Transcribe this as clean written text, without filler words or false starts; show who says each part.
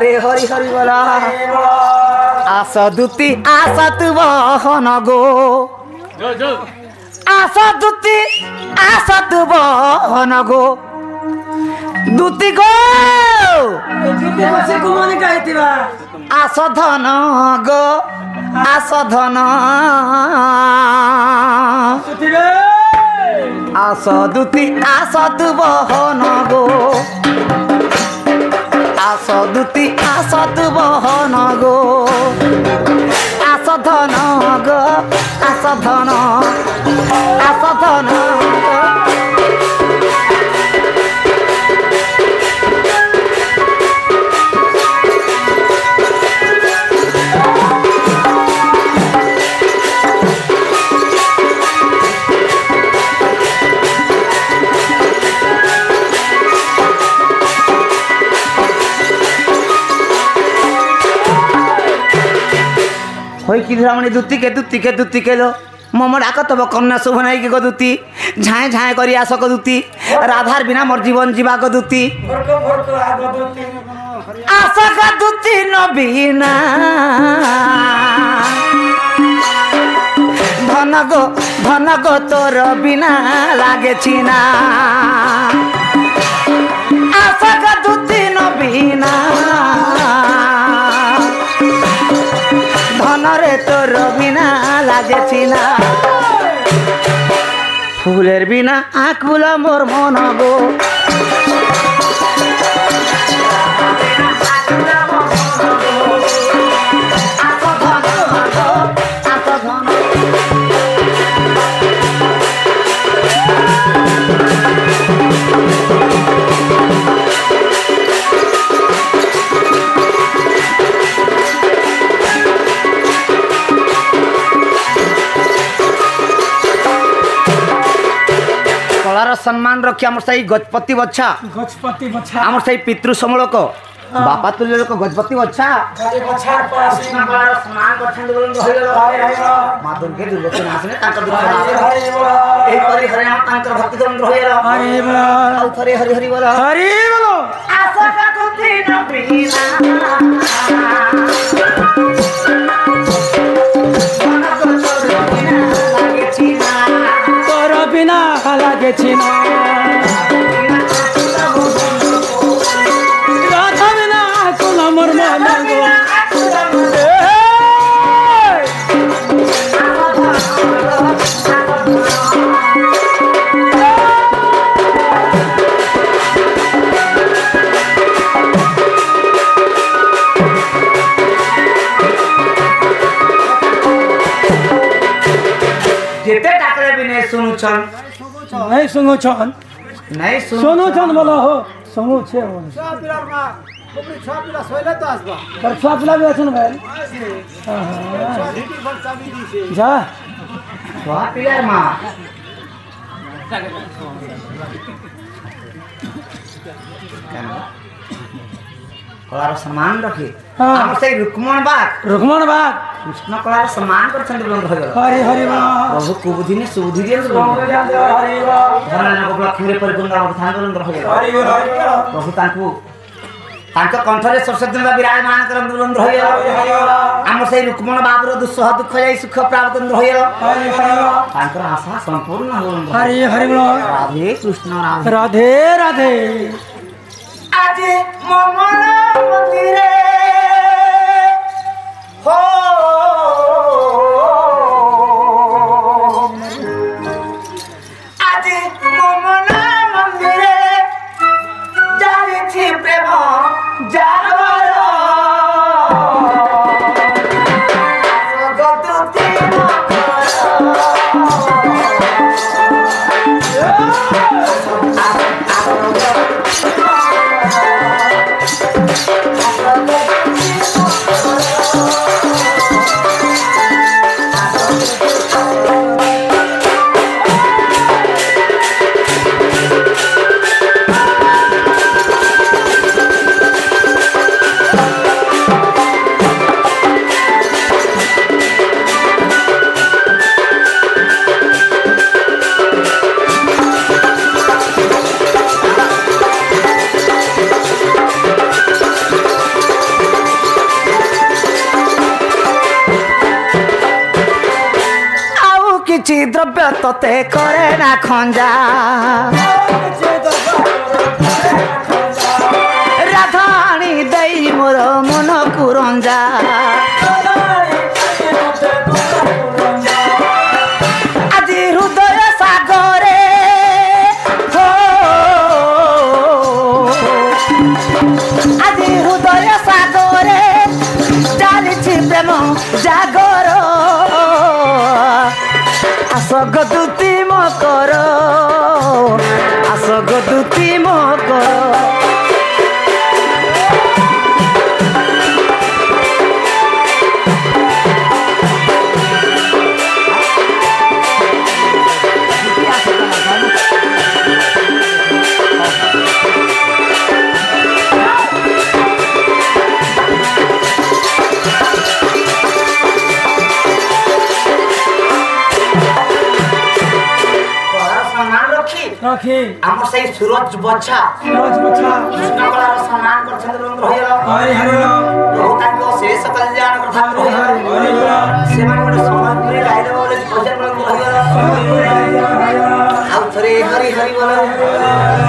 Speaker 1: हरे हरि हरि बोला आस दूती आस तु बहन गो आस दूती आस तु बहन गो दूती गो आस धन गो आस धन आस दूती आस तु बहन गो आस दूती आस तु बहन गो आस धन गो आस धन आस धन कि दूती के लो मोम डाक तब कन्या शुभ नाई के दूती झाए झाए करी आस दूती राधार बिना मोर जीवन जीवा दूती आस का दूती नबीना धन गो तोर बिना लागे छिना आस का दूती नबीना धनरे तोर बिना लागे छिना फुलेर बिना आँख बुला मोर मन गो सम्मान रखी आम सही गजपति बच्छा आम सही पितृ समूलक बापा तुल्य लोक गजपति बच्छा माँ दुर्गे दुर्गति नाशने भक्ति हरि हरि बोलो आशा का बिना लागे छिना राधा बिना कोला मोर मांगो जेते टाकले भी नहीं सुनु छन नहीं सुनु छन नहीं सुनु छन बोला हो सुनु छे हो छापिला मा कोपरी छापिला सोइले त आसबा पर छापिला भी अछन भाई जा छापिला मा कलार सम्मान रखी हम से रुक्मण बाग कृष्ण कलार सम्मान कर छंद बोल रहे हरि हरि प्रभु कुबुद्धि ने सुबुद्धि दे हरि धन को लक्ष्मी परिपूर्ण अवधान कर रहे हरि प्रभु तांको तांको कंठरे सरस्वती विराजमान कर बोल रहे हम से रुक्मण बाग रो दुसह दुख जाई सुख प्राप्त कर रहे हरि तांको आशा संपूर्ण हो हरि हरि राधे कृष्ण राधे राधे आज मोमन मंदिरे हो आज मोमन मंदिरे जारी थी प्रेम जागर सगतुति मकर দ্রব্য তোতে করে না খঞ্জা রাধাণী দেই মোর মন কুরঞ্জা আজি হৃদয় সাগরে আজি হৃদয় সাগরে চালিছি প্রেম জাগর আস গদুতি মকর আস গদুতি মকর
Speaker 2: रखी
Speaker 1: हमर सही सूरज बच्चा कृष्ण कलार सम्मान करछन रंग होइला
Speaker 2: हरि हरि
Speaker 1: बहुत ताको शेष कल्याण कथा से मन गोटे समाज पुरे गाइले बोले भजन रंग होइला आउ थरे हरि हरि बोला